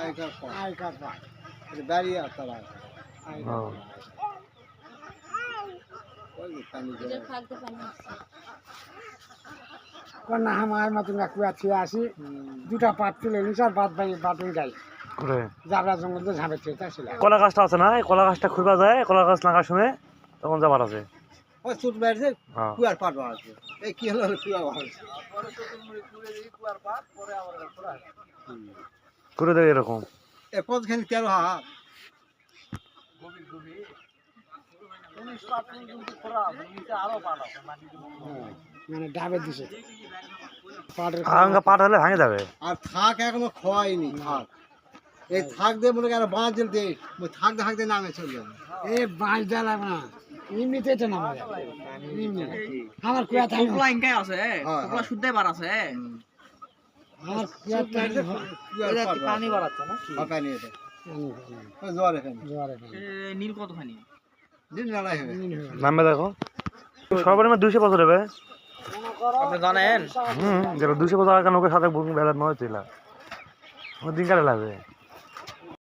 আইকার পায় দাঁড়িয়ে তারা না আমার মতন একটু আসি দুটা পাট তুলে নিস আর বাদ যাই যাবরা জঙ্গল ঝাঁপে ছিল কলা গাছটা আছে না কলা গাছটা খুঁজা যায় কলা গাছ লাগার সময় তখন যাবার আছে ওই চুট বেড়েছে কুয়ার পাট বাড়াচ্ছে এই কি হলো কুয়া বাড়াচ্ছে করে দেয় এরকম এ কতখানি 13 হাত মানে ডাবে দিছে পাট হলে ভাঙে যাবে আর থাক এখনো খোয়াইনি থাক এই থাক দিয়ে মনে করেন বাঁশ জল দিয়ে থাকতে থাকতে নামে চলে যাবে এ বাঁশ দেওয়া লাগবে না এমনিতে তো নামা যাবে আমার কুয়া থাকে কোকলা ইনকাই আছে কোকলা শুদ্ধই বার আছে আমার কুয়া থাকে পানি বাড়াচ্ছে না পানি এটা জোয়ার এখানে নীল কতখানি দিন লড়াই হবে নামবে দেখো সর্বনিম্ন 200 বছর হবে আপনি জানেন যেটা 200 বছর আগে নৌকার সাথে বেলা নয় ছিল দিন কাটে লাগবে